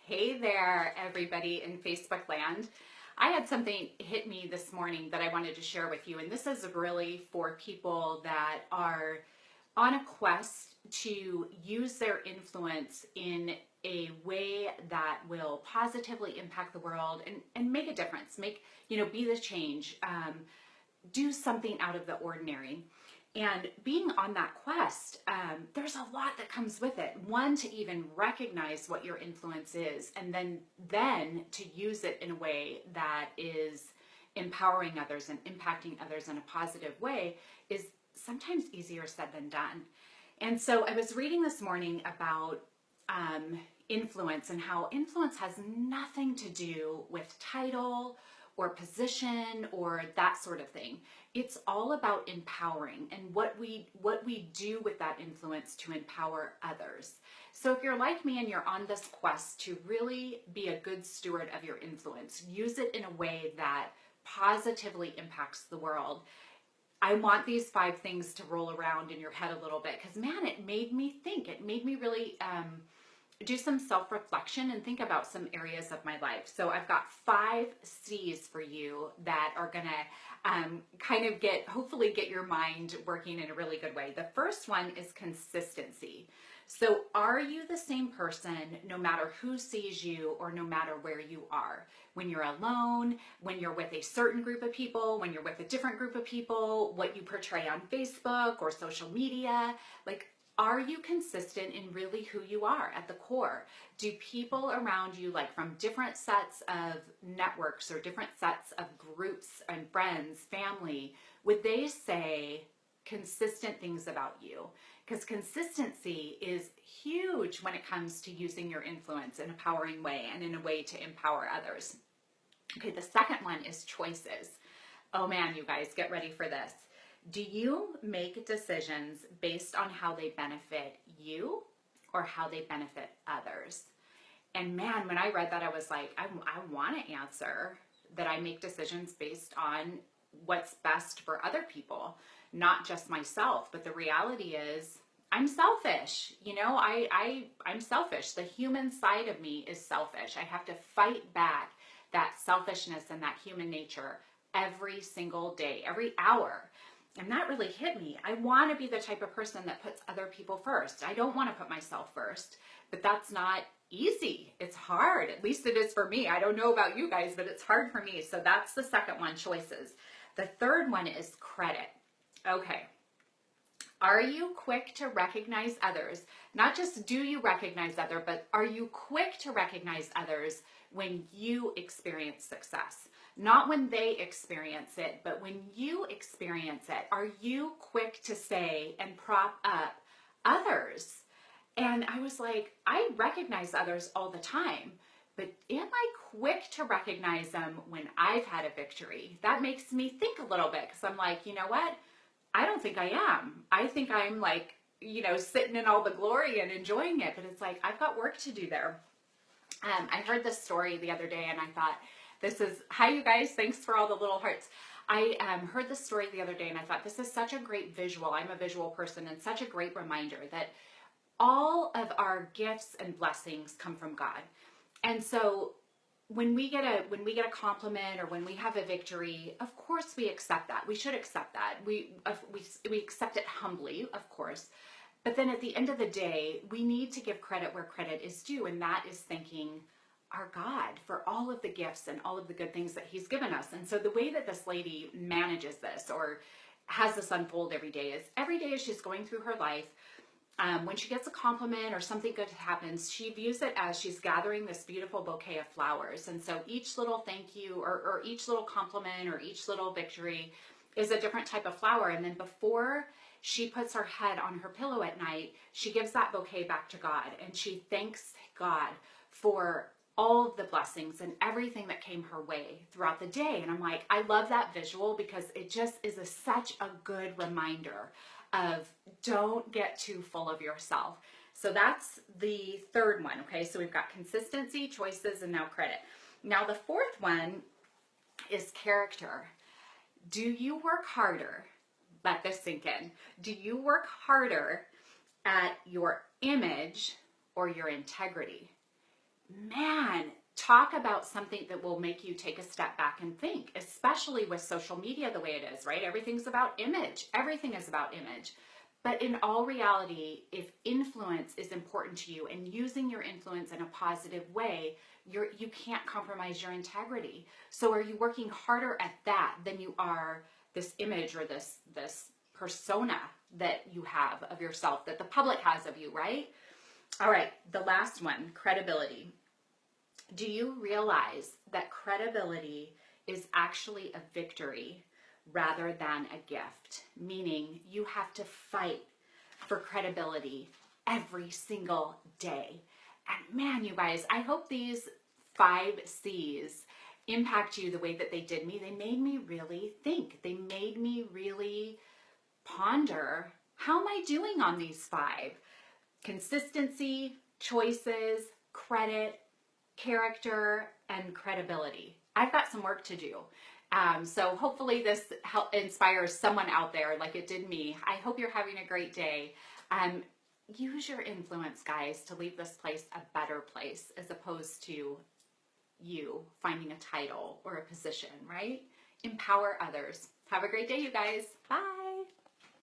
Hey there, everybody in Facebook land. I had something hit me this morning that I wanted to share with you, and this is really for people that are on a quest to use their influence in a way that will positively impact the world and make a difference, be the change, do something out of the ordinary. And being on that quest, there's a lot that comes with it. One, to even recognize what your influence is, and then to use it in a way that is empowering others and impacting others in a positive way is sometimes easier said than done. And so I was reading this morning about influence and how influence has nothing to do with title or position or that sort of thing. It's all about empowering and what we do with that influence to empower others. So if you're like me and you're on this quest to really be a good steward of your influence, use it in a way that positively impacts the world. I want these 5 things to roll around in your head a little bit because, man, it made me think. It made me really do some self-reflection and think about some areas of my life. So I've got 5 C's for you that are gonna hopefully get your mind working in a really good way. The first one is consistency. So are you the same person no matter who sees you or no matter where you are? When you're alone, when you're with a certain group of people, when you're with a different group of people, what you portray on Facebook or social media, are you consistent in really who you are at the core? Do people around you, like from different sets of networks or different sets of groups and friends, family, would they say consistent things about you? Because consistency is huge when it comes to using your influence in a powering way and in a way to empower others. Okay, the second one is choices. Oh man, you guys, get ready for this. Do you make decisions based on how they benefit you or how they benefit others? And man, when I read that, I was like, I want to answer that I make decisions based on what's best for other people, not just myself. But the reality is I'm selfish. I'm selfish. The human side of me is selfish. I have to fight back that selfishness and that human nature every single day, every hour. And that really hit me. I want to be the type of person that puts other people first. I don't want to put myself first, but that's not easy. It's hard. At least it is for me. I don't know about you guys, but it's hard for me. So that's the second one, choices. The third one is credit. Okay. Are you quick to recognize others? Not just do you recognize others, but are you quick to recognize others when you experience success? Not when they experience it, but when you experience it. Are you quick to say and prop up others? And I was like, I recognize others all the time, but am I quick to recognize them when I've had a victory? That makes me think a little bit because I'm like, you know what? I don't think I am. I think I'm sitting in all the glory and enjoying it, but it's like, I've got work to do there. I heard this story the other day and I thought, hi you guys, thanks for all the little hearts. I heard this story the other day and I thought this is such a great visual. I'm a visual person and such a great reminder that all of our gifts and blessings come from God. And so when we get a compliment or when we have a victory, of course we accept that. We should accept that. We accept it humbly, of course. But then at the end of the day, we need to give credit where credit is due, and that is thanking our God for all of the gifts and all of the good things that He's given us. And so the way that this lady manages this or has this unfold every day as she's going through her life, when she gets a compliment or something good happens, she views it as she's gathering this beautiful bouquet of flowers. And so each little thank you or each little compliment or each little victory is a different type of flower. And then before she puts her head on her pillow at night, she gives that bouquet back to God and she thanks God for all of the blessings and everything that came her way throughout the day. And I'm like, I love that visual because it just is such a good reminder of don't get too full of yourself. So that's the third one. Okay, so we've got consistency, choices, and now credit. Now the fourth one is character. Do you work harder? Let this sink in. Do you work harder at your image or your integrity? man, talk about something that will make you take a step back and think, especially with social media the way it is, right? Everything's about image. Everything is about image. But in all reality, if influence is important to you and using your influence in a positive way, you can't compromise your integrity. So are you working harder at that than you are this image or this persona that you have of yourself, that the public has of you, right? All right, the last one, credibility. Do you realize that credibility is actually a victory rather than a gift? Meaning you have to fight for credibility every single day. And man, you guys, I hope these 5 C's impact you the way that they did me. They made me really think. They made me really ponder, how am I doing on these 5? Consistency, choices, credit, character, and credibility. I've got some work to do. So hopefully this inspires someone out there like it did me. I hope you're having a great day. Use your influence, guys, to leave this place a better place as opposed to you finding a title or a position, right? Empower others. Have a great day, you guys. Bye.